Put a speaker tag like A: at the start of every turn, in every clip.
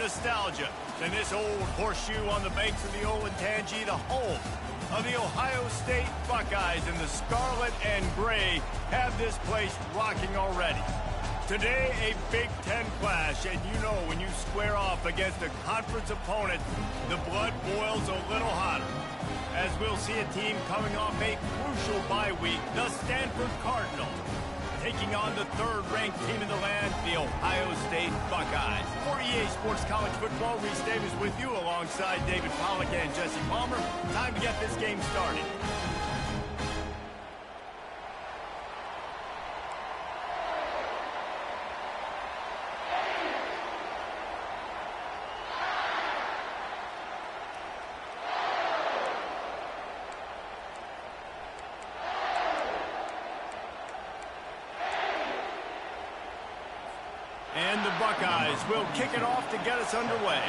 A: nostalgia than this old horseshoe on the banks of the Olentangy, the home of the Ohio State Buckeyes, and the scarlet and gray have this place rocking already. Today, a Big Ten clash, and you know when you square off against a conference opponent, the blood boils a little hotter. As we'll see a team coming off a crucial bye week, the Stanford Cardinals, taking on the third-ranked team in the land, the Ohio State Buckeyes. For EA Sports College Football, Reese Davis with you alongside David Pollack and Jesse Palmer. Time to get this game started. And the Buckeyes will kick it off to get us underway.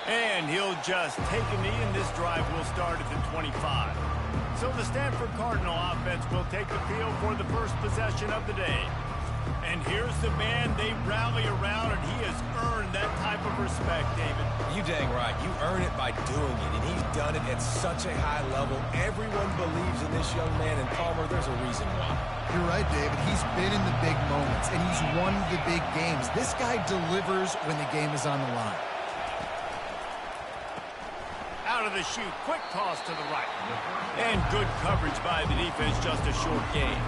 A: And he'll just take a knee, and this drive will start at the 25. So the Stanford Cardinal offense will take the field for the first possession of the day. And here's the man they rally around, and he has earned that type of respect, David.
B: You dang right. You earn it by doing it, and he's done it at such a high level. Everyone believes in this young man, and Palmer, there's a reason why.
C: You're right, David. He's been in the big moments, and he's won the big games. This guy delivers when the game is on the line.
A: Out of the chute, quick toss to the right. And good coverage by the defense, just a short gain.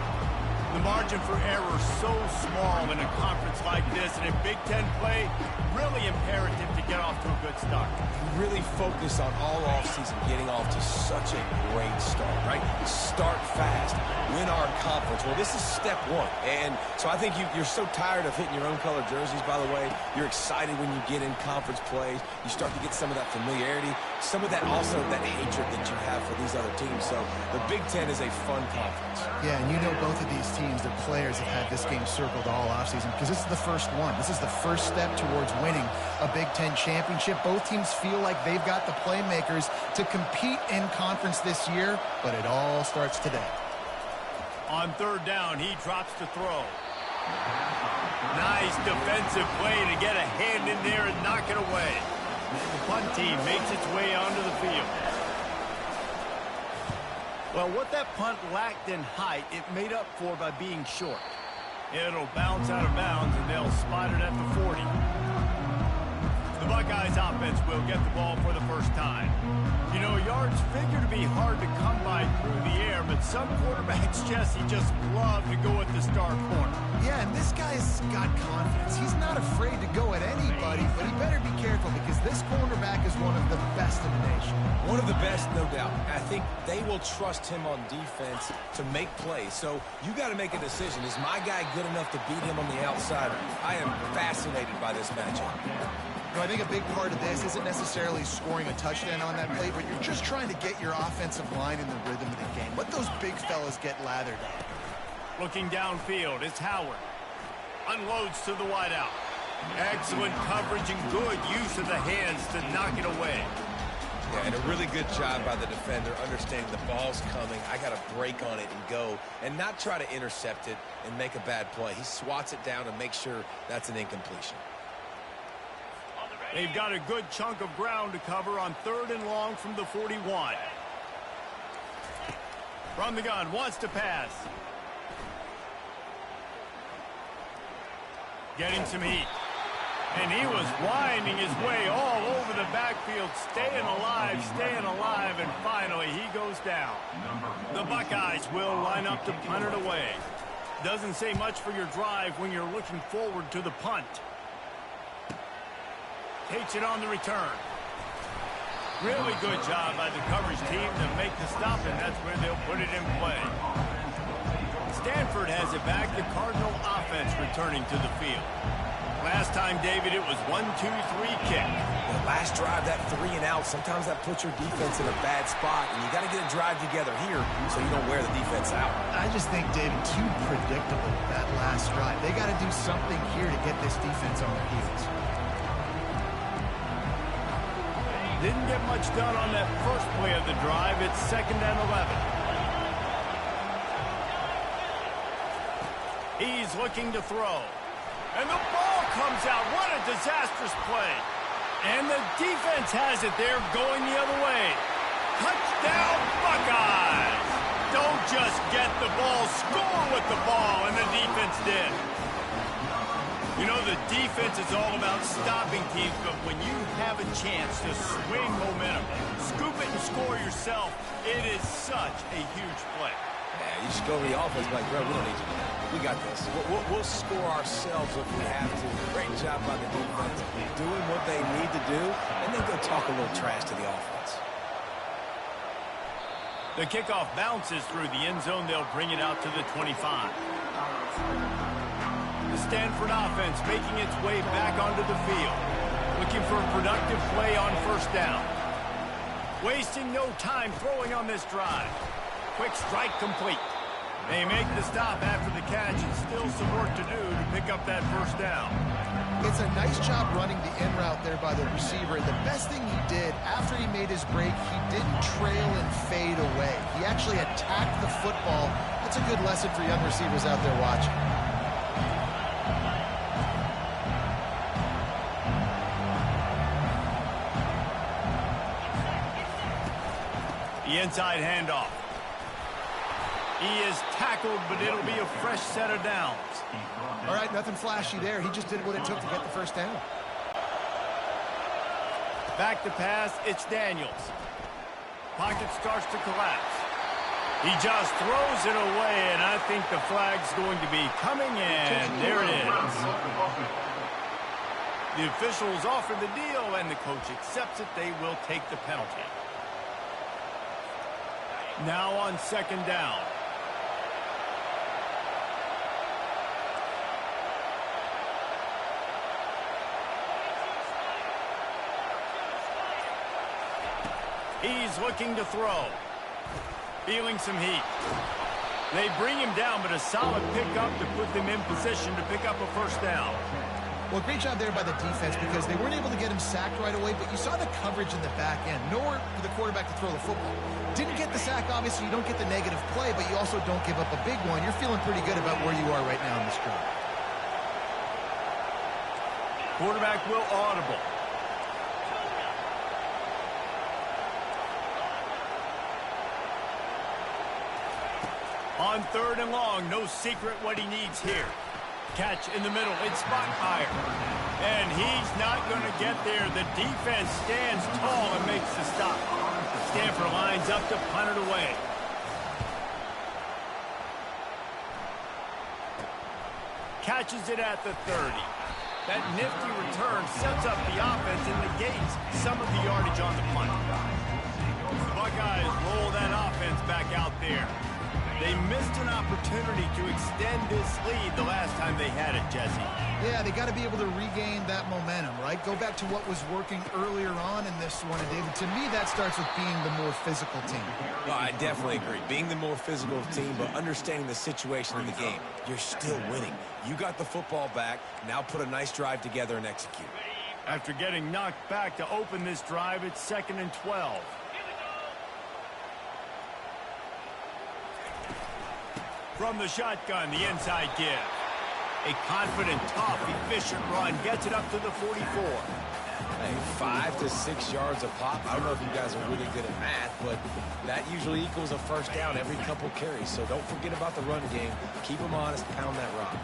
A: The margin for error so small in a conference like this, and in Big Ten play, really imperative to get off to a good start.
B: You really focus on all offseason getting off to such a great start, right? Start fast, win our conference. Well, this is step one. And so I think you're so tired of hitting your own color jerseys, by the way. You're excited when you get in conference plays. You start to get some of that familiarity, some of that also that hatred that you have for these other teams. So the Big Ten is a fun conference.
C: Yeah, and you know both of these teams, their players have had this game circled all offseason because this is the first one. This is the first step towards winning a Big Ten championship. Both teams feel like they've got the playmakers to compete in conference this year, but it all starts today.
A: On third down, he drops to throw. Nice defensive play to get a hand in there and knock it away. The punt team makes its way onto the field. Well, what that punt lacked in height, it made up for by being short. It'll bounce out of bounds, and they'll spot it at the 40. The Buckeyes offense will get the ball for the first time. You know, yards figure to be hard to come by through the air, but some quarterbacks, Jesse, just love to go at the star corner.
C: Yeah, and this guy's got confidence. He's not afraid to go at anybody, but he better be careful because this cornerback is one of the best in the nation.
B: One of the best, no doubt. I think they will trust him on defense to make plays. So you got to make a decision. Is my guy good enough to beat him on the outside? I am fascinated by this matchup.
C: You know, I think a big part of this isn't necessarily scoring a touchdown on that play, but you're just trying to get your offensive line in the rhythm of the game. Let those big fellas get lathered up.
A: Looking downfield, it's Howard. Unloads to the wideout. Excellent coverage and good use of the hands to knock it away.
B: Yeah, and a really good job by the defender, understanding the ball's coming. I got to break on it and go, and not try to intercept it and make a bad play. He swats it down and makes sure that's an incompletion.
A: They've got a good chunk of ground to cover on third and long from the 41. From the gun, wants to pass. Getting some heat. And he was winding his way all over the backfield, staying alive, and finally he goes down. The Buckeyes will line up to punt it away. Doesn't say much for your drive when you're looking forward to the punt. Takes it on the return. Really good job by the coverage team to make the stop, and that's where they'll put it in play. Stanford has it back. The Cardinal offense returning to the field. Last time, David, it was 1-2-3 kick.
B: The last drive, that 3 and out, sometimes that puts your defense in a bad spot, and you got to get a drive together here so you don't wear the defense out.
C: I just think, David, too predictable that last drive. They got to do something here to get this defense on their heels.
A: Didn't get much done on that first play of the drive. It's 2nd and 11. He's looking to throw. And the ball comes out. What a disastrous play. And the defense has it there going the other way. Touchdown, Buckeyes! Don't just get the ball, score with the ball, and the defense did. You know, the defense is all about stopping teams, but when you have a chance to swing momentum, scoop it and score yourself, it is such a huge play.
B: Yeah, you should go to the offense like, bro, we don't need you to do that. We got this. We'll score ourselves if we have to. Great job by the defense doing what they need to do, and then go talk a little trash to the offense.
A: The kickoff bounces through the end zone. They'll bring it out to the 25. The Stanford offense making its way back onto the field. Looking for a productive play on first down. Wasting no time throwing on this drive. Quick strike complete. They make the stop after the catch, and still some work to do to pick up that first down.
C: It's a nice job running the in route there by the receiver. And the best thing he did after he made his break, he didn't trail and fade away. He actually attacked the football. That's a good lesson for young receivers out there watching.
A: The inside handoff. He is tackled, but it'll be a fresh set of downs.
C: All right, nothing flashy there. He just did what it took to get the first down.
A: Back to pass, it's Daniels. Pocket starts to collapse. He just throws it away, and I think the flag's going to be coming in. There it is. The officials offer the deal, and the coach accepts it. They will take the penalty. Now on second down. He's looking to throw. Feeling some heat. They bring him down, but a solid pickup to put them in position to pick up a first down.
C: Well, great job there by the defense because they weren't able to get him sacked right away, but you saw the coverage in the back end. Nowhere for the quarterback to throw the football. Didn't get the sack, obviously. You don't get the negative play, but you also don't give up a big one. You're feeling pretty good about where you are right now in this drive.
A: Quarterback will audible. On third and long, no secret what he needs here. Catch in the middle, it's Spockmeyer. And he's not going to get there. The defense stands tall and makes the stop. Stanford lines up to punt it away. Catches it at the 30. That nifty return sets up the offense and negates some of the yardage on the punt. The Buckeyes roll that offense back out there. They missed an opportunity to extend this lead the last time they had it, Jesse.
C: Yeah, they got to be able to regain that momentum, right? Go back to what was working earlier on in this one. And, David, to me, that starts with being the more physical team.
B: No, I definitely agree. Being the more physical team, but understanding the situation in the game. You're still winning. You got the football back. Now put a nice drive together and execute.
A: After getting knocked back to open this drive, it's 2nd and 12. From the shotgun, the inside give. A confident, tough, efficient run gets it up to the 44.
B: Hey, 5 to 6 yards a pop. I don't know if you guys are really good at math, but that usually equals a first down every couple carries. So don't forget about the run game. Keep them honest, pound that rock.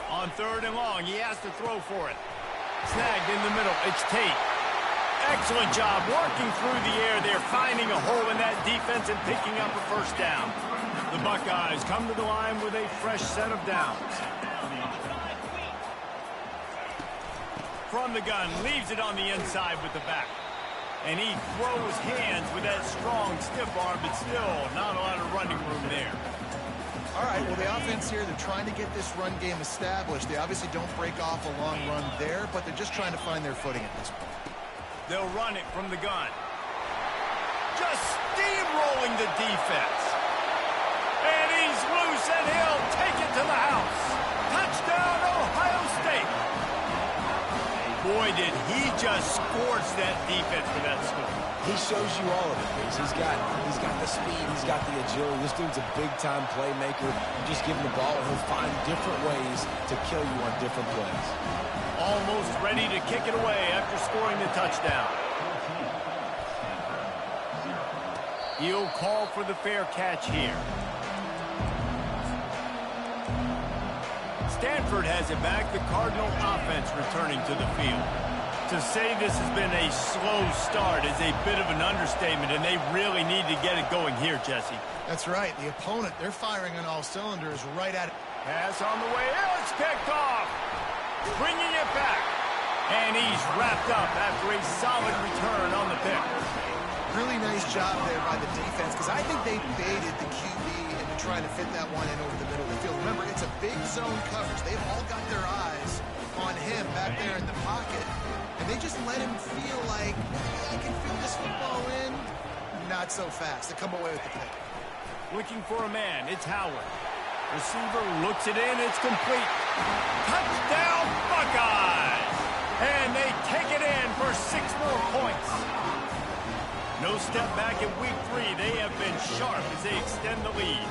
A: On third and long, he has to throw for it. Snagged in the middle, it's Tate. Excellent job working through the air there, finding a hole in that defense and picking up a first down. The Buckeyes come to the line with a fresh set of downs. From the gun, leaves it on the inside with the back. And he throws hands with that strong, stiff arm, but still not a lot of running room there.
C: All right, well, the offense here, they're trying to get this run game established. They obviously don't break off a long run there, but they're just trying to find their footing at this point.
A: They'll run it from the gun. Just steamrolling the defense. And he's loose, and he'll take it to the house. Touchdown, Ohio State. Boy, did he just scorch that defense for that score.
B: He shows you all of it, Reese. He's got the speed, he's got the agility. This dude's a big-time playmaker. You just give him the ball, and he'll find different ways to kill you on different plays.
A: Almost ready to kick it away after scoring the touchdown. He'll call for the fair catch here. Stanford has it back. The Cardinal offense returning to the field. To say this has been a slow start is a bit of an understatement, and they really need to get it going here, Jesse.
C: That's right. The opponent, they're firing on all cylinders right at it.
A: Pass on the way. It's picked off. Bringing it back. And he's wrapped up after a solid return on the pick.
C: Really nice job there by the defense, because I think they baited the QB into trying to fit that one in over the middle of the field. Remember, it's a big zone coverage. They've all got their eyes on him back there in the pocket. And they just let him feel like, I can fit this football in. Not so fast. They come away with the pick.
A: Looking for a man. It's Howard. Receiver looks it in. It's complete. Touchdown, Buckeyes! And they take it in for 6 more points. No step back in week 3. They have been sharp as they extend the lead.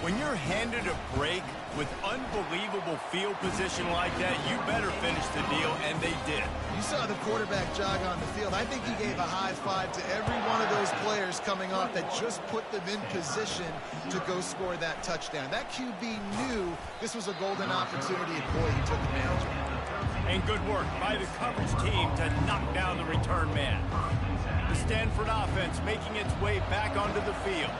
A: When you're handed a break with unbelievable field position like that, you better finish the deal, and they did.
C: You saw the quarterback jog on the field. I think he gave a high five to every one of those players coming off that just put them in position to go score that touchdown. That QB knew this was a golden opportunity, and boy, he took advantage of it.
A: And good work by the coverage team to knock down the return man. The Stanford offense making its way back onto the field.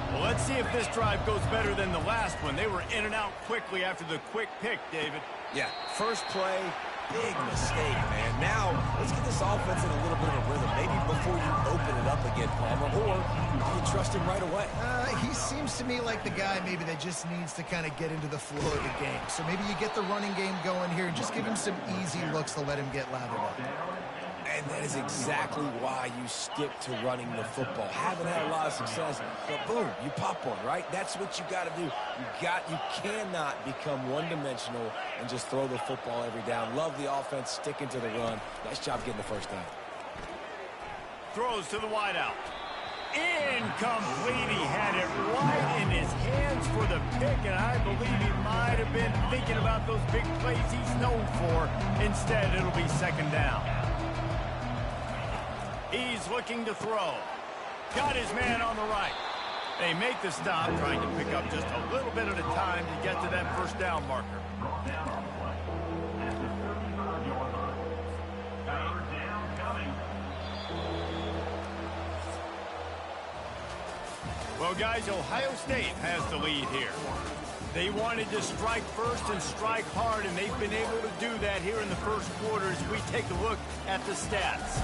A: Well, let's see if this drive goes better than the last one. They were in and out quickly after the quick pick, David.
B: Yeah, first play, big mistake, man. Now, let's get this offense in a little bit of a rhythm. Maybe before you open it up again, Palmer, or do you trust him right away?
C: He seems to me like the guy maybe that just needs to kind of get into the flow of the game. So maybe you get the running game going here and just give him some easy looks to let him get lathered up.
B: And that is exactly why you stick to running the football. Haven't had a lot of success, but boom, you pop one, right? That's what you got to do. You cannot become one-dimensional and just throw the football every down. Love the offense, sticking to the run. Nice job getting the first down.
A: Throws to the wideout. Incomplete. He had it right in his hands for the pick, and I believe he might have been thinking about those big plays he's known for. Instead, it'll be second down. He's looking to throw. Got his man on the right. They make the stop, trying to pick up just a little bit at a time to get to that first down marker. Well, guys, Ohio State has the lead here. They wanted to strike first and strike hard, and they've been able to do that here in the first quarter as we take a look at the stats.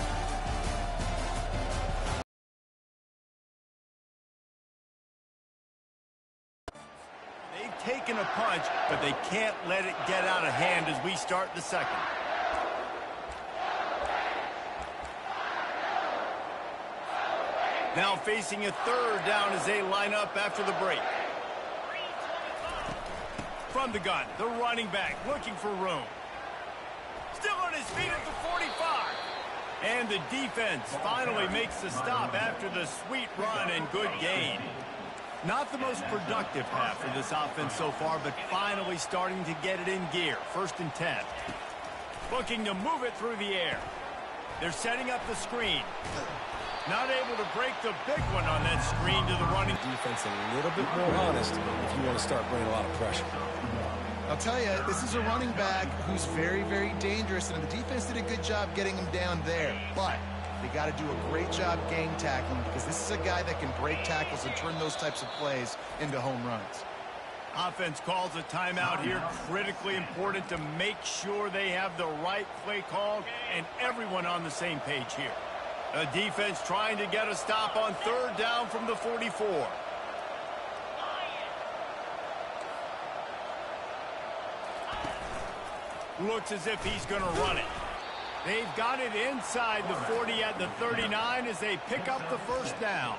A: Taken a punch, but they can't let it get out of hand as we start the second. Now facing a third down as they line up after the break. From the gun, the running back looking for room. Still on his feet at the 45. And the defense finally makes the stop after the sweet run and good gain. Not the most productive half for this offense so far, but finally starting to get it in gear. 1st and 10. Looking to move it through the air. They're setting up the screen. Not able to break the big one on that screen to the running.
B: Defense a little bit more honest if you want to start bringing a lot of pressure.
C: I'll tell you, this is a running back who's very, very dangerous, and the defense did a good job getting him down there. But they got to do a great job game tackling, because this is a guy that can break tackles and turn those types of plays into home runs.
A: Offense calls a timeout here. Critically important to make sure they have the right play called and everyone on the same page here. A defense trying to get a stop on 3rd down from the 44. Looks as if he's going to run it. They've got it inside the 40 at the 39 as they pick up the first down.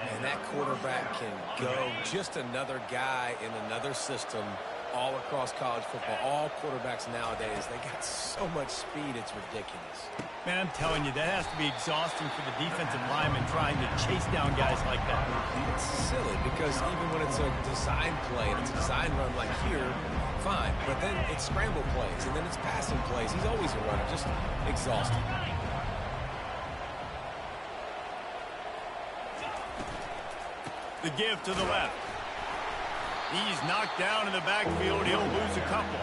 B: And that quarterback can go. Just another guy in another system all across college football. All quarterbacks nowadays, they got so much speed, it's ridiculous.
A: Man, I'm telling you, that has to be exhausting for the defensive lineman trying to chase down guys like that.
B: It's silly because even when it's a design play and it's a design run like here, fine. But then it's scramble plays and then it's passing plays. He's always a runner, just exhausting.
A: The give to the left. He's knocked down in the backfield. He'll lose a couple.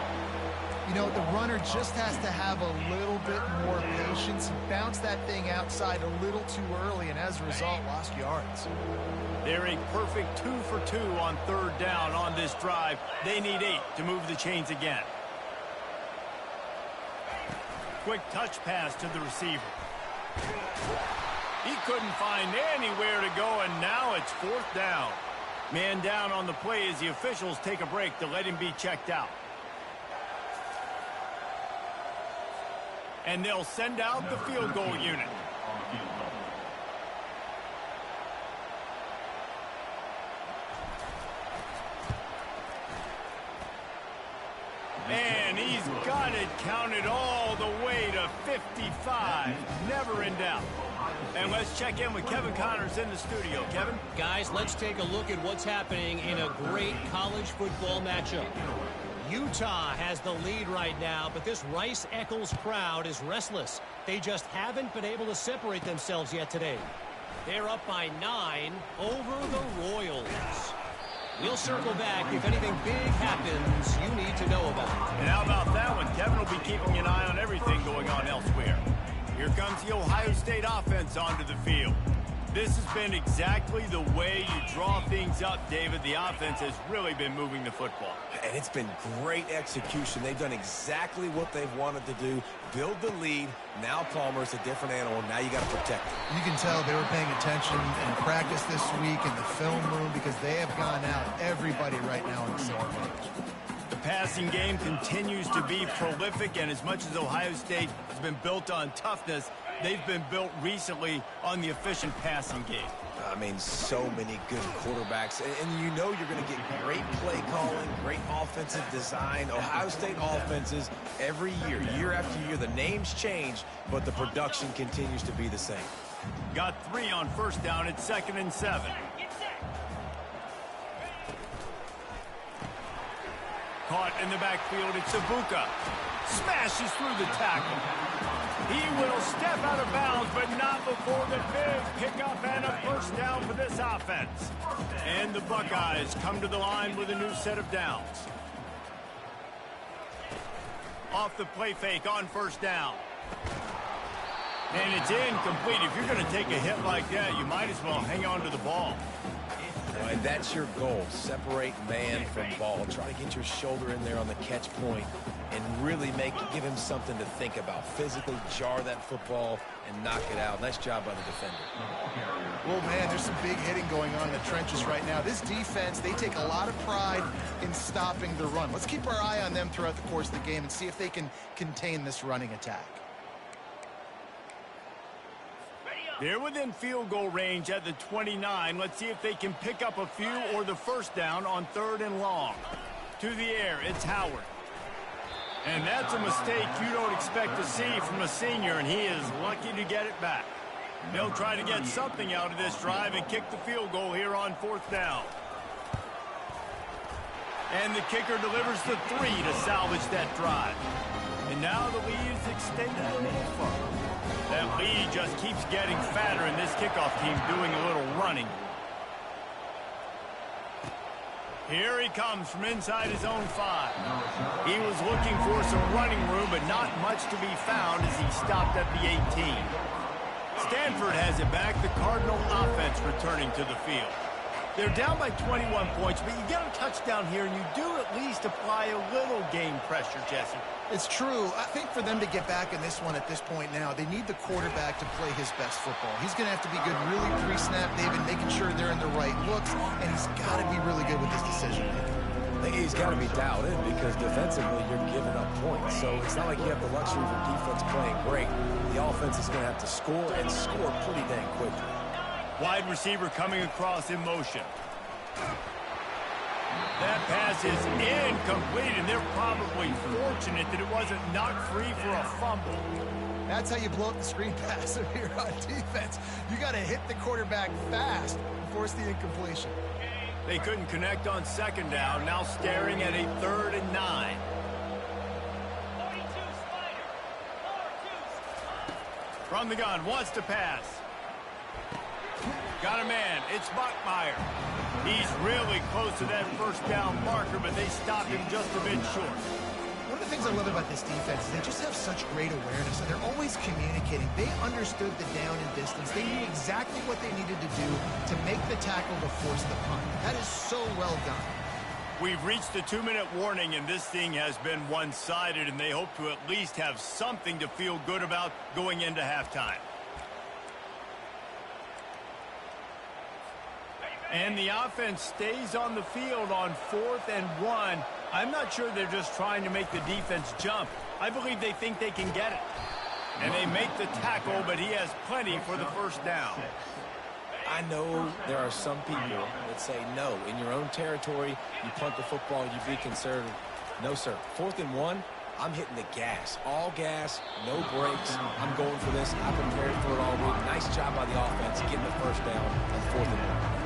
C: You know, the runner just has to have a little bit more patience. He bounced that thing outside a little too early, and as a result, lost yards.
A: They're a perfect 2 for 2 on third down on this drive. They need 8 to move the chains again. Quick touch pass to the receiver. He couldn't find anywhere to go, and now it's 4th down. Man down on the play as the officials take a break to let him be checked out. And they'll send out the field goal unit. And he's got it counted all the way to 55. Never in doubt. And let's check in with Kevin Connors in the studio. Kevin?
D: Guys, let's take a look at what's happening in a great college football matchup. Utah has the lead right now, but this Rice-Eccles crowd is restless. They just haven't been able to separate themselves yet today. They're up by 9 over the Royals. We'll circle back if anything big happens you need to know about.
A: And how about that one? Kevin will be keeping an eye on everything going on elsewhere. Here comes the Ohio State offense onto the field. This has been exactly the way you draw things up, David. The offense has really been moving the football.
B: And it's been great execution. They've done exactly what they've wanted to do. Build the lead. Now Palmer's a different animal. Now you got to protect it.
C: You can tell they were paying attention in practice this week in the film room because they have gone out everybody right now in the same page.
A: The passing game continues to be prolific, and as much as Ohio State has been built on toughness, they've been built recently on the efficient passing game.
B: I mean, so many good quarterbacks. And you know you're going to get great play calling, great offensive design. Ohio State offenses every year after year, the names change, but the production continues to be the same.
A: Got 3 on first down. It's 2nd and 7. Caught in the backfield, it's Ibuka. Smashes through the tackle. He will step out of bounds, but not before the big pickup and a first down for this offense. And the Buckeyes come to the line with a new set of downs. Off the play fake on first down. And it's incomplete. If you're going to take a hit like that, you might as well hang on to the ball.
B: And that's your goal. Separate man from ball. Try to get your shoulder in there on the catch point and really give him something to think about. Physically jar that football and knock it out. Nice job by the defender.
C: Well, man, there's some big hitting going on in the trenches right now. This defense, they take a lot of pride in stopping the run. Let's keep our eye on them throughout the course of the game and see if they can contain this running attack.
A: They're within field goal range at the 29. Let's see if they can pick up a few or the first down on 3rd and long. To the air, it's Howard. And that's a mistake you don't expect to see from a senior, and he is lucky to get it back. They'll try to get something out of this drive and kick the field goal here on 4th down. And the kicker delivers the 3 to salvage that drive. And now the lead is extended a little further. That lead just keeps getting fatter, and this kickoff team's doing a little running. Here he comes from inside his own 5. He was looking for some running room, but not much to be found as he stopped at the 18. Stanford has it back, the Cardinal offense returning to the field. They're down by 21 points, but you get a touchdown here, and you do at least apply a little game pressure, Jesse.
C: It's true. I think for them to get back in this one at this point now, they need the quarterback to play his best football. He's going to have to be good really pre-snap, David, making sure they're in the right looks, and he's got to be really good with his decision-making.
B: He's got to be dialed in because defensively you're giving up points. So it's not like you have the luxury of your defense playing great. The offense is going to have to score and score pretty dang quickly.
A: Wide receiver coming across in motion. That pass is incomplete, and they're probably fortunate that it wasn't knocked free for a fumble.
C: That's how you blow up the screen pass if you're on defense. You got to hit the quarterback fast and force the incompletion.
A: They couldn't connect on second down, now staring at a 3rd and 9. From the gun, wants to pass. Got a man, it's Buckmeyer. He's really close to that first down marker, but they stopped him just a bit short.
C: One of the things I love about this defense is they just have such great awareness, and they're always communicating. They understood the down and distance. They knew exactly what they needed to do to make the tackle to force the punt. That is so well done.
A: We've reached the 2-minute warning, and this thing has been one-sided, and they hope to at least have something to feel good about going into halftime. And the offense stays on the field on 4th and 1. I'm not sure they're just trying to make the defense jump. I believe they think they can get it. And they make the tackle, but he has plenty for the first down.
B: I know there are some people that say, no, in your own territory, you punt the football, you be conservative. No, sir. 4th and 1, I'm hitting the gas. All gas, no brakes. I'm going for this. I prepared for it all week. Nice job by the offense getting the first down on 4th and 1.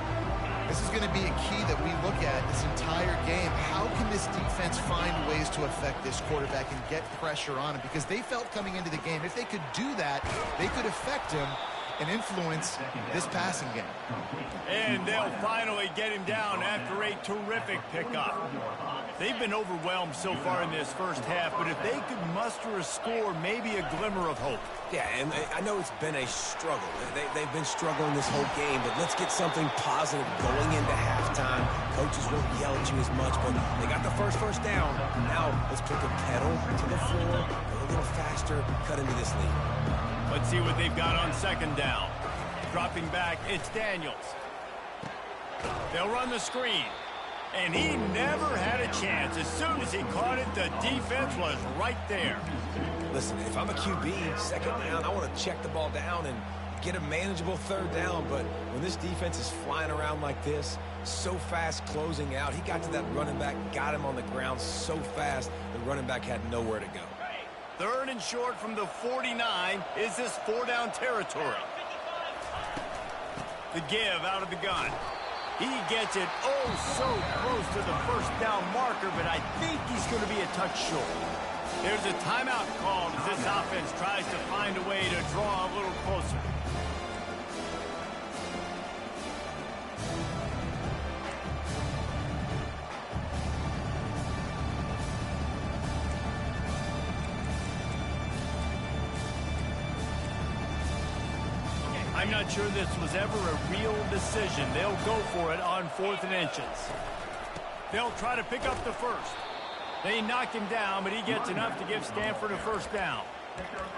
C: This is going to be a key that we look at this entire game. How can this defense find ways to affect this quarterback and get pressure on him? Because they felt coming into the game, if they could do that, they could affect him and influence this passing game.
A: And they'll finally get him down after a terrific pickup. They've been overwhelmed so far in this first half, but if they could muster a score, maybe a glimmer of hope.
B: Yeah, and I know it's been a struggle. They've been struggling this whole game, but let's get something positive going into halftime. Coaches won't yell at you as much, but they got the first down. Now let's put the pedal to the floor, go a little faster, cut into this lead.
A: Let's see what they've got on second down. Dropping back, it's Daniels. They'll run the screen. And he never had a chance. As soon as he caught it, the defense was right there.
B: Listen, if I'm a QB, second down, I want to check the ball down and get a manageable 3rd down. But when this defense is flying around like this, so fast closing out, he got to that running back, got him on the ground so fast, the running back had nowhere to go.
A: 3rd and short from the 49 is this 4-down territory. The give out of the gun. He gets it so close to the first down marker, but I think he's going to be a touch short. There's a timeout called as this offense tries to find a way to draw a little closer. I'm not sure this was ever a real decision. They'll go for it on 4th and inches. They'll try to pick up the first. They knock him down, but he gets enough to give Stanford a first down.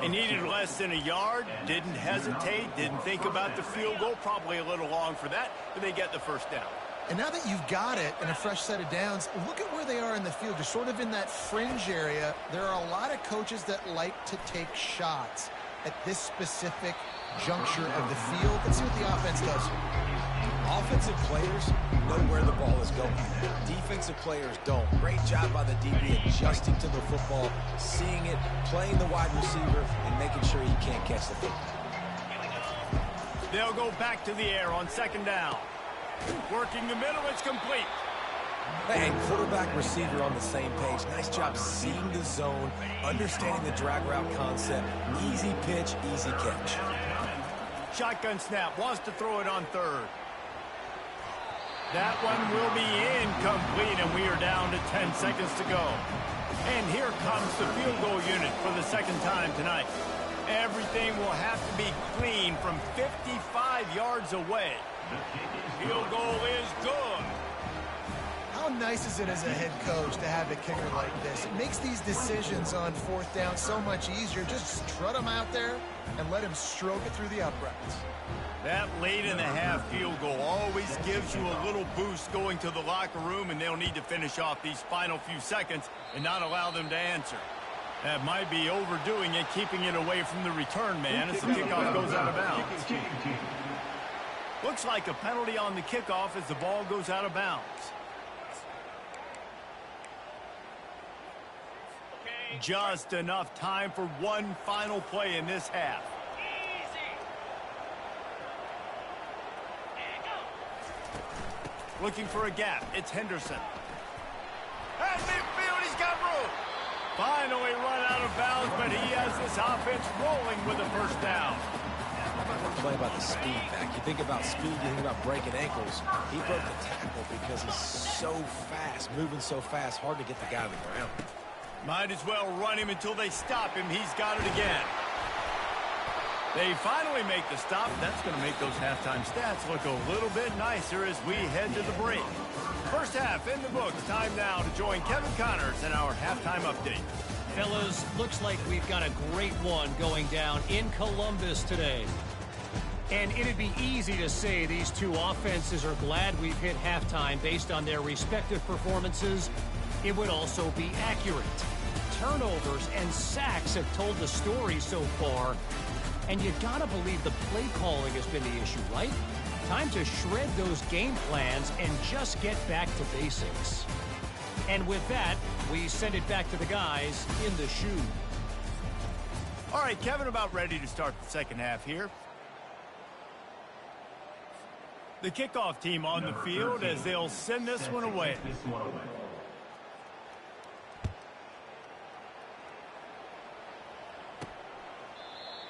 A: They needed less than a yard, didn't hesitate, didn't think about the field goal, probably a little long for that, but they get the first down.
C: And now that you've got it and a fresh set of downs, look at where they are in the field. They're sort of in that fringe area. There are a lot of coaches that like to take shots at this specific juncture of the field. Let's see what the offense does.
B: Offensive players know where the ball is going. Defensive players don't. Great job by the DB adjusting to the football, seeing it, playing the wide receiver, and making sure he can't catch the football.
A: They'll go back to the air on second down. Working the middle, it's complete.
B: Hey, quarterback receiver on the same page. Nice job seeing the zone, understanding the drag route concept. Easy pitch, easy catch.
A: Shotgun snap, wants to throw it on 3rd. That one will be incomplete, and we are down to 10 seconds to go. And here comes the field goal unit for the second time tonight. Everything will have to be clean from 55 yards away. Field goal is good.
C: How nice is it as a head coach to have a kicker like this? It makes these decisions on 4th down so much easier. Just strut him out there and let him stroke it through the uprights.
A: That late in the half field goal always gives you a little boost going to the locker room, and they'll need to finish off these final few seconds and not allow them to answer. That might be overdoing it, keeping it away from the return man as the kickoff goes out of bounds. Looks like a penalty on the kickoff as the ball goes out of bounds. Just enough time for one final play in this half. Looking for a gap. It's Henderson. At midfield, he's got room. Finally run out of bounds, but he has this offense rolling with a first down.
B: Play about the speed back. You think about speed, you think about breaking ankles. He broke the tackle because he's so fast, moving so fast, hard to get the guy on the ground.
A: Might as well run him until they stop him. He's got it again. They finally make the stop. That's going to make those halftime stats look a little bit nicer as we head to the break. First half in the books. Time now to join Kevin Connors in our halftime update.
D: Fellas, looks like we've got a great one going down in Columbus today. And it'd be easy to say these two offenses are glad we've hit halftime based on their respective performances. It would also be accurate. Turnovers and sacks have told the story so far. And you gotta believe the play calling has been the issue, right? Time to shred those game plans and just get back to basics. And with that, we send it back to the guys in the shoe.
A: All right, Kevin, about ready to start the second half here. The kickoff team on the field as they'll send this one away.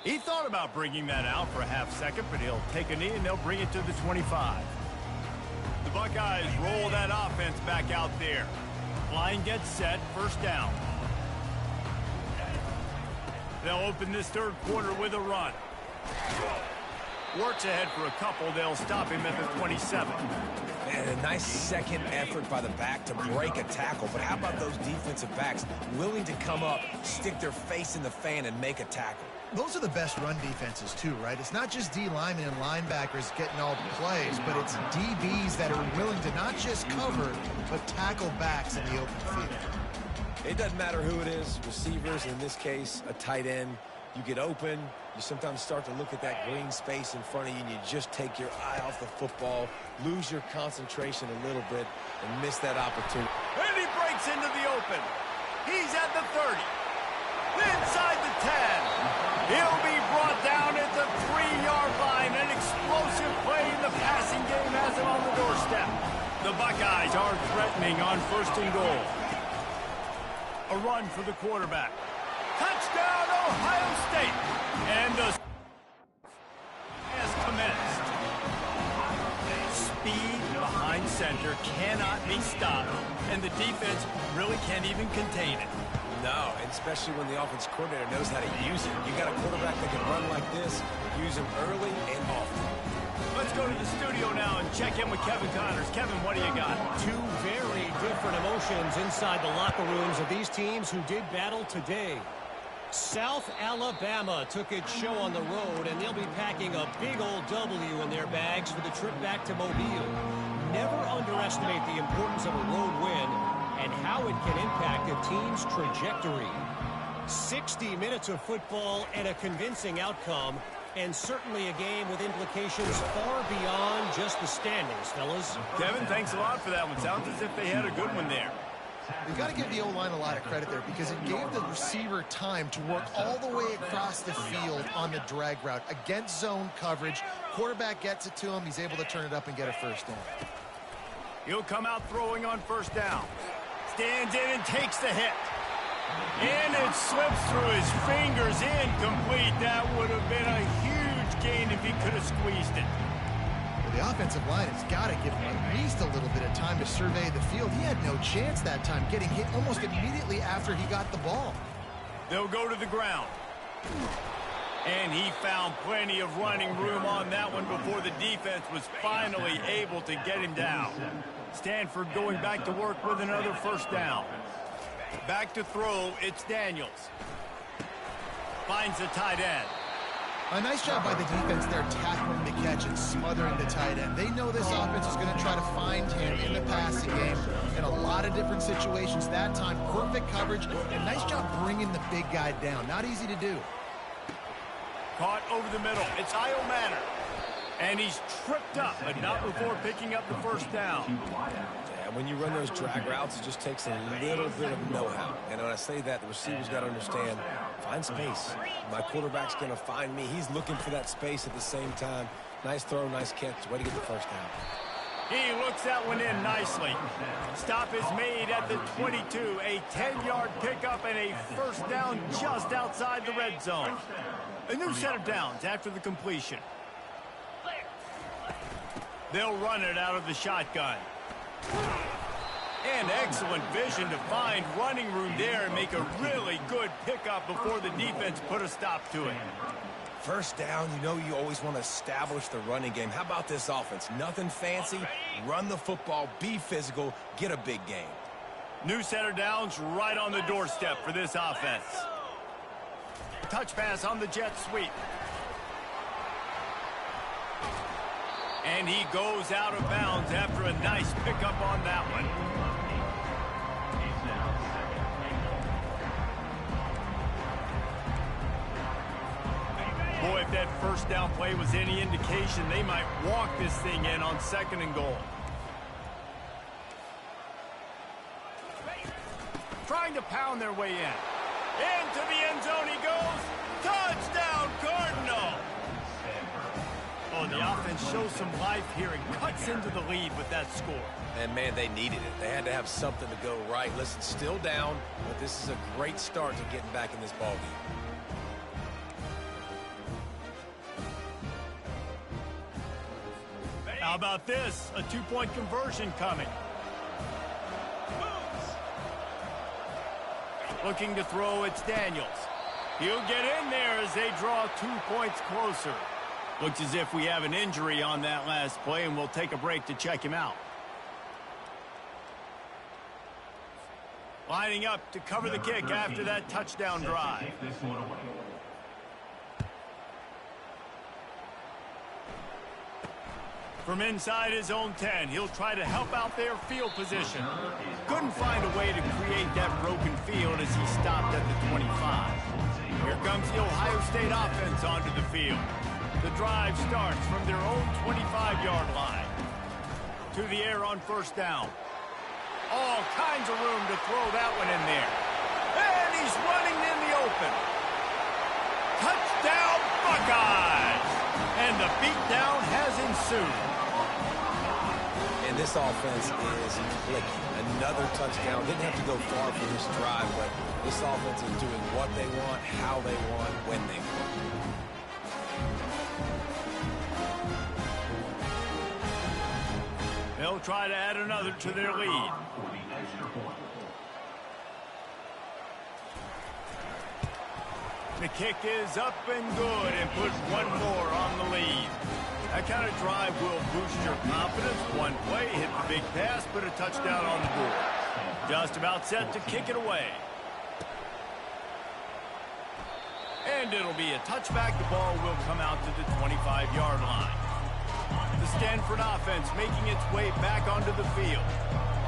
A: He thought about bringing that out for a half second, but he'll take a knee and they'll bring it to the 25. The Buckeyes roll that offense back out there. Line gets set, first down. They'll open this third quarter with a run. Works ahead for a couple. They'll stop him at the 27.
B: Man, a nice second effort by the back to break a tackle. But how about those defensive backs willing to come up, stick their face in the fan, and make a tackle?
C: Those are the best run defenses, too, right? It's not just D linemen and linebackers getting all the plays, but it's DBs that are willing to not just cover, but tackle backs in the open field.
B: It doesn't matter who it is, receivers, in this case, a tight end. You get open, you sometimes start to look at that green space in front of you, and you just take your eye off the football, lose your concentration a little bit, and miss that opportunity.
A: And he breaks into the open. He's at the 30. Inside the 10. He'll be brought down at the 3-yard line. An explosive play in the passing game has him on the doorstep. The Buckeyes are threatening on first and goal. A run for the quarterback. Touchdown, Ohio State. And the has commenced. Speed behind center cannot be stopped. And the defense really can't even contain it.
B: No, and especially when the offense coordinator knows how to use it. You got a quarterback that can run like this, use him early and often.
A: Let's go to the studio now and check in with Kevin Connors. Kevin, what do you got?
D: Two very different emotions inside the locker rooms of these teams who did battle today. South Alabama took its show on the road, and they'll be packing a big old W in their bags for the trip back to Mobile. Never underestimate the importance of a road win and how it can impact a team's trajectory. 60 minutes of football and a convincing outcome, and certainly a game with implications far beyond just the standings, fellas.
A: Kevin, thanks a lot for that one. Sounds as if they had a good one there.
C: You've got to give the O-line a lot of credit there because it gave the receiver time to work all the way across the field on the drag route against zone coverage. Quarterback gets it to him. He's able to turn it up and get a first down.
A: He'll come out throwing on first down. Stands in and takes the hit. And it slips through his fingers, incomplete. That would have been a huge gain if he could have squeezed it.
C: Well, the offensive line has got to give him at least a little bit of time to survey the field. He had no chance that time, getting hit almost immediately after he got the ball.
A: They'll go to the ground. And he found plenty of running room on that one before the defense was finally able to get him down. Stanford going back to work with another first down. Back to throw, it's Daniels. Finds the tight end.
C: A nice job by the defense there, tackling the catch and smothering the tight end. They know this offense is going to try to find him in the passing game in a lot of different situations. That time, perfect coverage, and nice job bringing the big guy down. Not easy to do.
A: Caught over the middle. It's Io Manor. And he's tripped up, but not before picking up the first down.
B: And when you run those drag routes, it just takes a little bit of know-how. And when I say that, the receiver's got to understand, find space. My quarterback's going to find me. He's looking for that space at the same time. Nice throw, nice catch. Way to get the first down.
A: He looks that one in nicely. Stop is made at the 22. A 10-yard pickup and a first down just outside the red zone. A new set of downs after the completion. They'll run it out of the shotgun. And excellent vision to find running room there and make a really good pickup before the defense put a stop to it.
B: First down, you know you always want to establish the running game. How about this offense? Nothing fancy. Run the football, be physical, get a big game.
A: New set of downs right on the doorstep for this offense. Touch pass on the jet sweep. And he goes out of bounds after a nice pickup on that one. Boy, if that first down play was any indication, they might walk this thing in on 2nd and goal. Trying to pound their way in. Into the end zone he goes. Touchdown, Cardinal! Oh, the offense shows some life here and cuts into the lead with that score.
B: And, man, they needed it. They had to have something to go right. Listen, still down, but this is a great start to getting back in this ballgame.
A: How about this? A 2-point conversion coming. Looking to throw, it's Daniels. He'll get in there as they draw 2 points closer. Looks as if we have an injury on that last play, and we'll take a break to check him out. Lining up to cover the kick after that touchdown drive. From inside his own 10, he'll try to help out their field position. Couldn't find a way to create that broken field as he stopped at the 25. Here comes the Ohio State offense onto the field. The drive starts from their own 25-yard line. To the air on first down. All kinds of room to throw that one in there. And he's running in the open. Touchdown, Buckeyes! And the beatdown has ensued.
B: And this offense is clicking. Another touchdown. Didn't have to go far for this drive, but this offense is doing what they want, how they want, when they want.
A: They'll try to add another to their lead. The kick is up and good and puts one more on the lead. That kind of drive will boost your confidence. One play, hit the big pass, put a touchdown on the board. Just about set to kick it away. And it'll be a touchback. The ball will come out to the 25-yard line. The Stanford offense making its way back onto the field.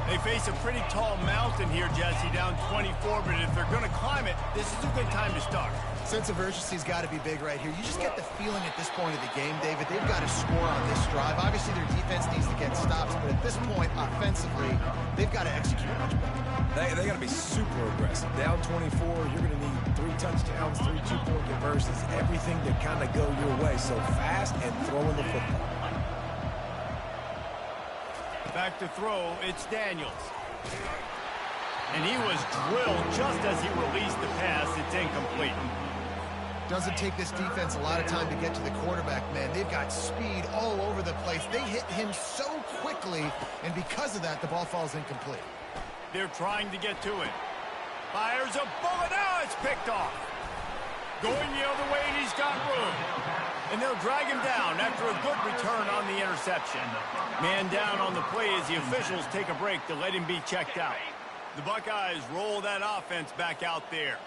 A: They face a pretty tall mountain here, Jesse, down 24, but if they're going to climb it, this is a good time to start.
C: Sense of urgency's got to be big right here. You just get the feeling at this point of the game, David, they've got to score on this drive. Obviously, their defense needs to get stops, but at this point, offensively, they've got to execute much better.
B: They got to be super aggressive. Down 24, you're going to need 3 touchdowns, 3 2-point conversions, everything to kind of go your way. So fast and throwing the football.
A: Back to throw, it's Daniels. And he was drilled just as he released the pass. It's incomplete.
C: Doesn't take this defense a lot of time to get to the quarterback, man. They've got speed all over the place. They hit him so quickly, and because of that, the ball falls incomplete.
A: They're trying to get to it. Fires a bullet. Now it's picked off. Going the other way, and he's got room. And they'll drag him down after a good return on the interception. Man down on the play as the officials take a break to let him be checked out. The Buckeyes roll that offense back out there.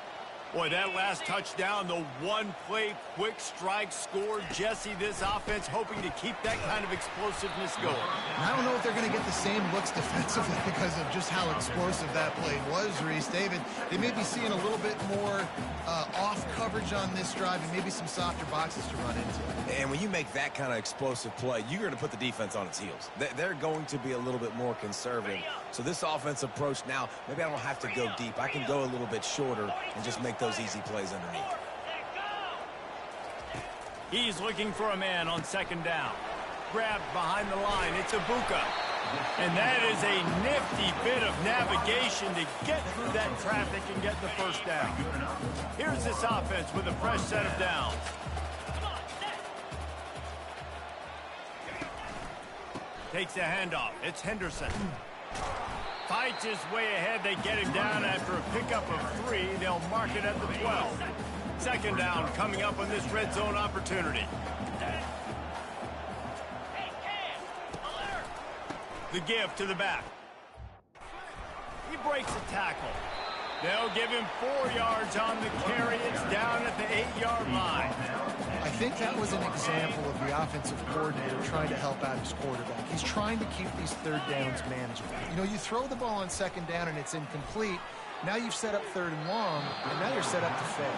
A: Boy, that last touchdown, the one-play quick strike scored. Jesse, this offense hoping to keep that kind of explosiveness going.
C: I don't know if they're going to get the same looks defensively because of just how explosive that play was, Reese. David, they may be seeing a little bit more off coverage on this drive and maybe some softer boxes to run into.
B: And when you make that kind of explosive play, you're going to put the defense on its heels. They're going to be a little bit more conservative. So this offense approach now, maybe I don't have to go deep. I can go a little bit shorter and just make those easy plays underneath.
A: He's looking for a man on second down. Grabbed behind the line. It's Ibuka. And that is a nifty bit of navigation to get through that traffic and get the first down. Here's this offense with a fresh set of downs. Takes a handoff. It's Henderson. Fights his way ahead. They get him down after a pickup of 3. They'll mark it at the 12. Second down coming up on this red zone opportunity. The give to the back. He breaks a tackle. They'll give him 4 yards on the carry. It's down at the 8-yard line.
C: I think that was an example of the offensive coordinator trying to help out his quarterback. He's trying to keep these third downs manageable. You know, you throw the ball on second down and it's incomplete. Now you've set up third and long, and now you're set up to fail.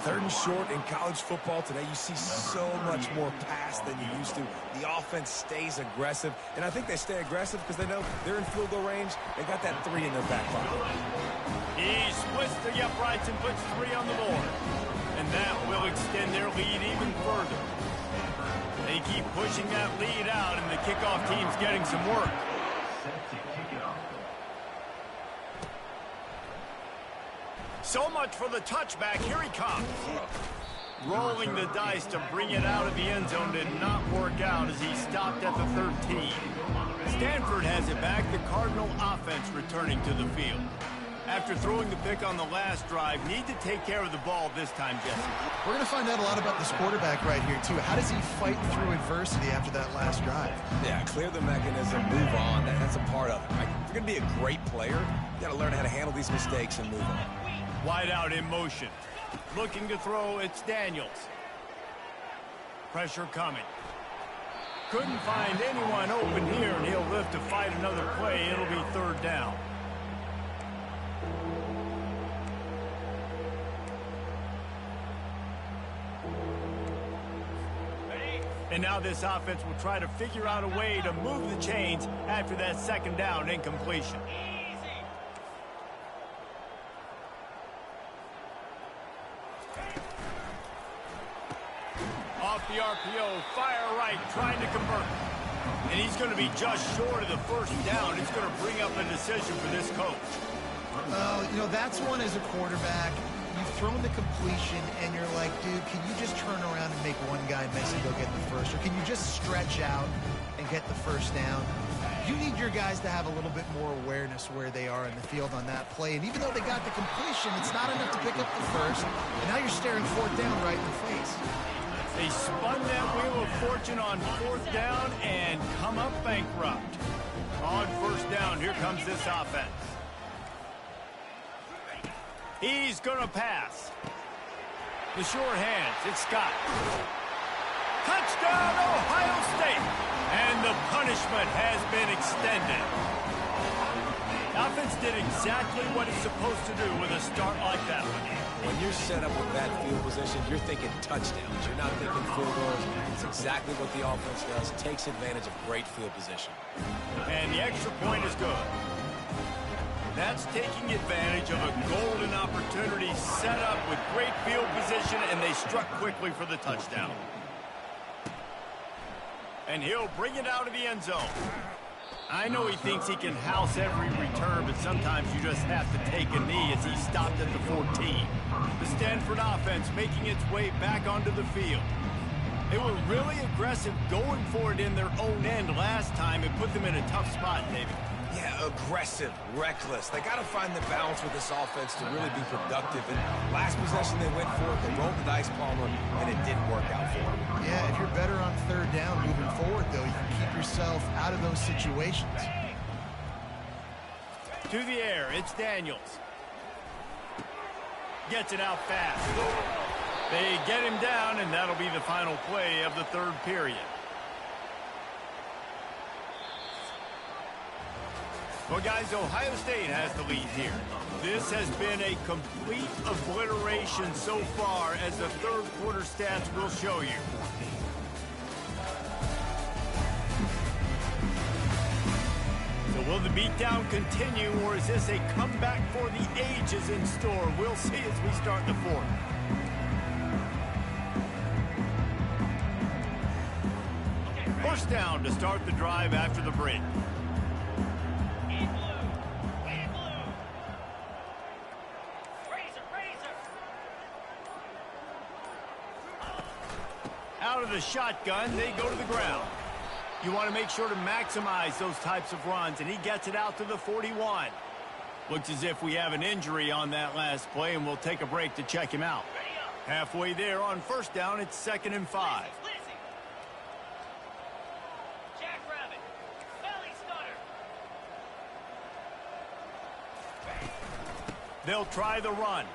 B: Third and short in college football today, you see so much more pass than you used to. The offense stays aggressive, and I think they stay aggressive because they know they're in field goal range. They got that 3 in their back pocket.
A: He splits the uprights and puts 3 on the board. And that will extend their lead even further. They keep pushing that lead out, and the kickoff team's getting some work. So much for the touchback. Here he comes. Rolling the dice to bring it out of the end zone did not work out as he stopped at the 13. Stanford has it back. The Cardinal offense returning to the field. After throwing the pick on the last drive, need to take care of the ball this time, Jesse.
C: We're going to find out a lot about this quarterback right here, too. How does he fight through adversity after that last drive?
B: Yeah, clear the mechanism, move on. That's a part of it. Right? If you're going to be a great player, you got to learn how to handle these mistakes and move on.
A: Wide out in motion. Looking to throw, it's Daniels. Pressure coming. Couldn't find anyone open here, and he'll live to fight another play. It'll be third down. And now this offense will try to figure out a way to move the chains after that second down incompletion. Off the RPO, fire right, trying to convert. And he's going to be just short of the first down. It's going to bring up a decision for this coach.
C: Well, you know, that's one as a quarterback. You've thrown the completion, and you're like, dude, can you just turn around and make one guy miss and go get the first? Or can you just stretch out and get the first down? You need your guys to have a little bit more awareness where they are in the field on that play. And even though they got the completion, it's not enough to pick up the first. And now you're staring fourth down right in the face.
A: They spun that wheel of fortune on fourth down and come up bankrupt. On first down, here comes this offense. He's going to pass. The sure hands, it's Scott. Touchdown, Ohio State. And the punishment has been extended. The offense did exactly what it's supposed to do with a start like that one.
B: When you're set up with that field position, you're thinking touchdowns. You're not thinking field goals. It's exactly what the offense does. Takes advantage of great field position.
A: And the extra point is good. That's taking advantage of a golden opportunity set up with great field position, and they struck quickly for the touchdown. And he'll bring it out of the end zone. I know he thinks he can house every return, but sometimes you just have to take a knee as he stopped at the 14. The Stanford offense making its way back onto the field. They were really aggressive going for it in their own end last time. It put them in a tough spot, David.
B: Yeah, aggressive, reckless. They got to find the balance with this offense to really be productive. And last possession they went for it, they rolled the dice, Palmer, and it didn't work out for them.
C: Yeah, if you're better on third down moving forward, though, you can keep yourself out of those situations.
A: To the air, it's Daniels. Gets it out fast. They get him down, and that'll be the final play of the third period. Well, guys, Ohio State has the lead here. This has been a complete obliteration so far, as the third quarter stats will show you. So will the beatdown continue, or is this a comeback for the ages in store? We'll see as we start the fourth. First down to start the drive after the break. Out of the shotgun, they go to the ground. You want to make sure to maximize those types of runs, and he gets it out to the 41. Looks as if we have an injury on that last play, and we'll take a break to check him out. Halfway there on first down, it's 2nd and 5. They'll try the run.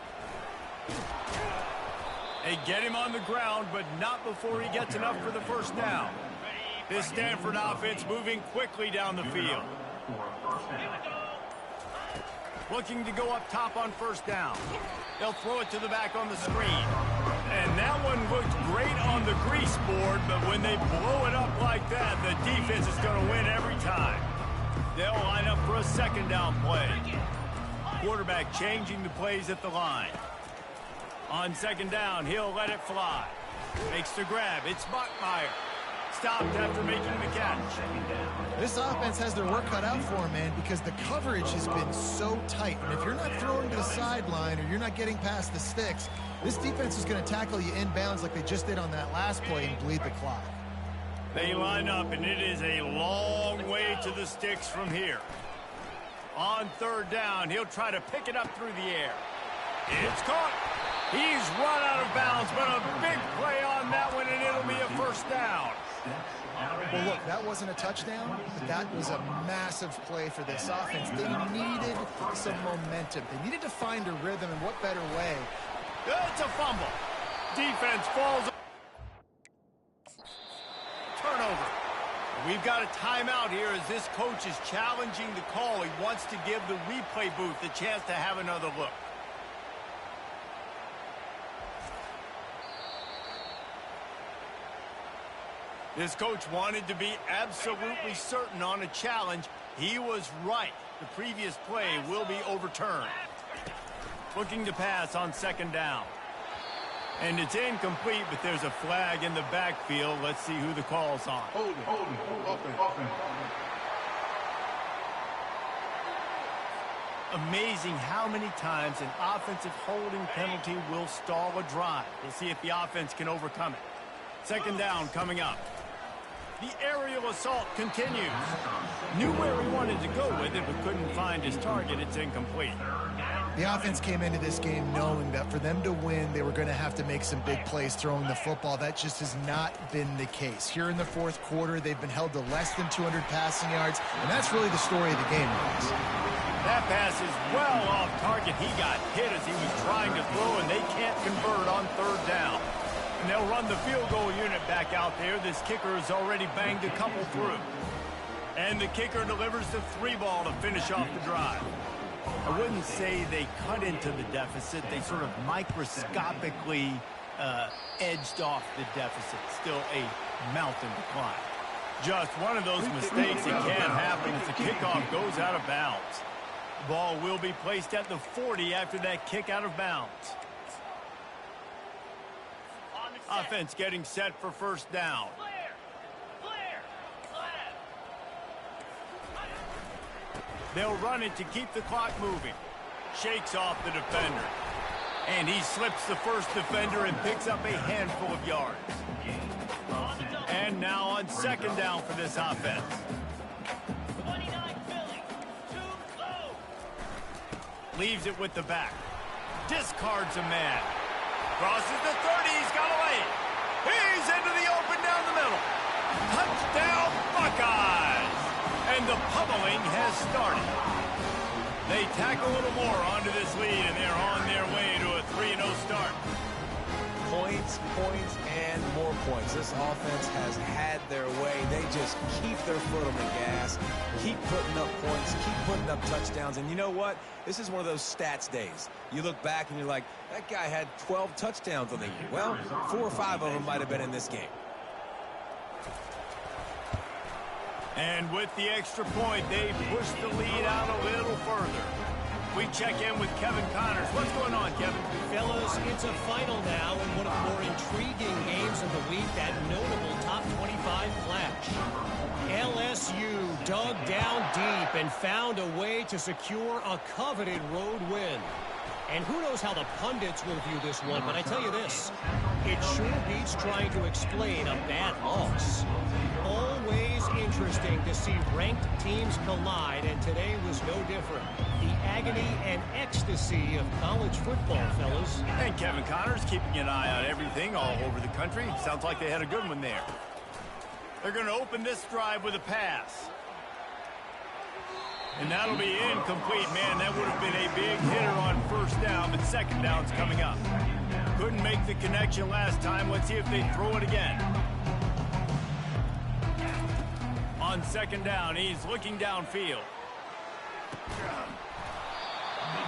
A: They get him on the ground, but not before he gets enough for the first down. This Stanford offense moving quickly down the field. Looking to go up top on first down. They'll throw it to the back on the screen. And that one looked great on the grease board, but when they blow it up like that, the defense is going to win every time. They'll line up for a second down play. Quarterback changing the plays at the line. On second down, he'll let it fly. Makes the grab. It's Bachmeier. Stopped after making the catch.
C: This offense has their work cut out for them, man, because the coverage has been so tight. And if you're not throwing to the sideline or you're not getting past the sticks, this defense is going to tackle you inbounds like they just did on that last play and bleed the clock.
A: They line up, and it is a long way to the sticks from here. On third down, he'll try to pick it up through the air. It's caught. He's run out of bounds, but a big play on that one, and it'll be a first down.
C: Well, look, that wasn't a touchdown, but that was a massive play for this offense. They needed some momentum. They needed to find a rhythm, and what better way?
A: It's a fumble. Defense falls. Turnover. We've got a timeout here as this coach is challenging the call. He wants to give the replay booth the chance to have another look. This coach wanted to be absolutely certain on a challenge. He was right. The previous play will be overturned. Looking to pass on second down. And it's incomplete, but there's a flag in the backfield. Let's see who the call's on. Amazing how many times an offensive holding penalty will stall a drive. We'll see if the offense can overcome it. Second down coming up. The aerial assault continues. Knew where he wanted to go with it, but couldn't find his target. It's incomplete.
C: The offense came into this game knowing that for them to win, they were going to have to make some big plays throwing the football. That just has not been the case. Here in the fourth quarter, they've been held to less than 200 passing yards, and that's really the story of the game.
A: That pass is well off target. He got hit as he was trying to throw, and they can't convert on third down. And they'll run the field goal unit back out there. This kicker has already banged a couple through. And the kicker delivers the 3-ball to finish off the drive. I wouldn't say they cut into the deficit. They sort of microscopically edged off the deficit. Still a mountain to climb. Just one of those mistakes that can happen as the kickoff goes out of bounds. The ball will be placed at the 40 after that kick out of bounds. Offense getting set for first down. They'll run it to keep the clock moving. Shakes off the defender. And he slips the first defender and picks up a handful of yards. And now on second down for this offense. Leaves it with the back. Discards a man. Crosses the 30. He's got a lane. He's into the open down the middle. Touchdown, Buckeyes. And the pummeling has started. They tack a little more onto this lead, and they're on their way to a 3-0 start.
B: Points, points, and more points. This offense has had their way. They just keep their foot on the gas, keep putting up points, keep putting up touchdowns. And you know what? This is one of those stats days. You look back and you're like, that guy had 12 touchdowns on the year. Well, 4 or 5 of them might have been in this game.
A: And with the extra point, they push the lead out a little further. We check in with Kevin Connors. What's going on, Kevin?
D: Fellas, it's a final now in one of the more intriguing games of the week, that notable top 25 clash. LSU dug down deep and found a way to secure a coveted road win. And who knows how the pundits will view this one, but I tell you this, it sure beats trying to explain a bad loss. Always interesting to see ranked teams collide, and today was no different. The agony and ecstasy of college football, fellas.
A: And Kevin Connors keeping an eye on everything all over the country. Sounds like they had a good one there. They're going to open this drive with a pass. And that'll be incomplete. Man, that would have been a big hitter on first down, but second down's coming up. Couldn't make the connection last time. Let's see if they throw it again. On second down, he's looking downfield.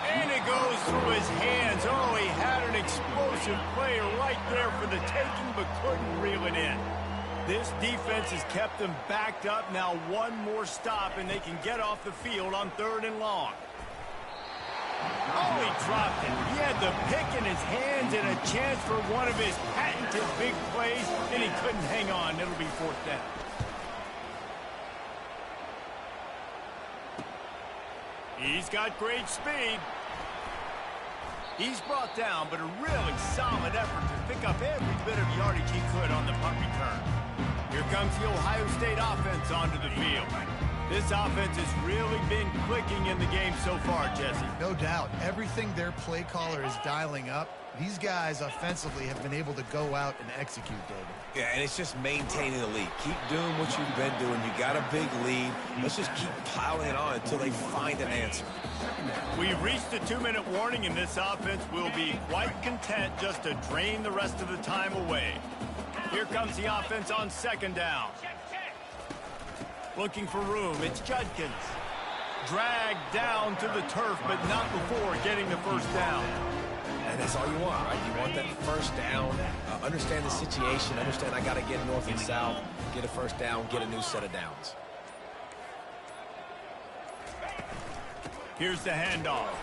A: And it goes through his hands. Oh, he had an explosive player right there for the taking, but couldn't reel it in. This defense has kept them backed up. Now one more stop, and they can get off the field on 3rd and long. Oh, he dropped it. He had the pick in his hands and a chance for one of his patented big plays, and he couldn't hang on. It'll be 4th down. He's got great speed. He's brought down, but a really solid effort to pick up every bit of yardage he could on the punt return. Here comes the Ohio State offense onto the field. This offense has really been clicking in the game so far, Jesse.
C: No doubt. Everything their play caller is dialing up, these guys offensively have been able to go out and execute, David.
B: Yeah, and it's just maintaining the lead. Keep doing what you've been doing. You got a big lead. Let's just keep piling it on until they find an answer.
A: We've reached the 2-minute warning, and this offense will be quite content just to drain the rest of the time away. Here comes the offense on second down. Looking for room. It's Judkins. Dragged down to the turf, but not before getting the first down.
B: And that's all you want, right? You want that first down. Understand the situation. Understand I got to get north and south, get a first down, get a new set of downs.
A: Here's the handoff.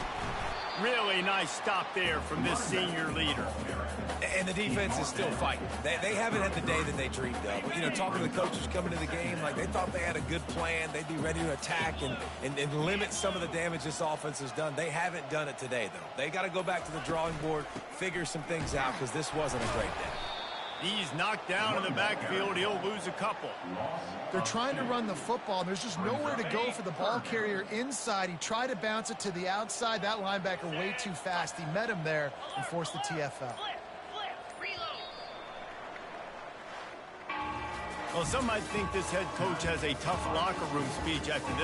A: Really nice stop there from this senior leader.
B: And the defense is still fighting. They haven't had the day that they dreamed of. You know, talking to the coaches coming to the game, like they thought they had a good plan. They'd be ready to attack and limit some of the damage this offense has done. They haven't done it today, though. They got to go back to the drawing board, figure some things out, because this wasn't a great day.
A: He's knocked down in the backfield. He'll lose a couple.
C: They're trying to run the football, and there's just nowhere to go for the ball carrier inside. He tried to bounce it to the outside. That linebacker way too fast. He met him there and forced the TFL.
A: Well, some might think this head coach has a tough locker room speech after this.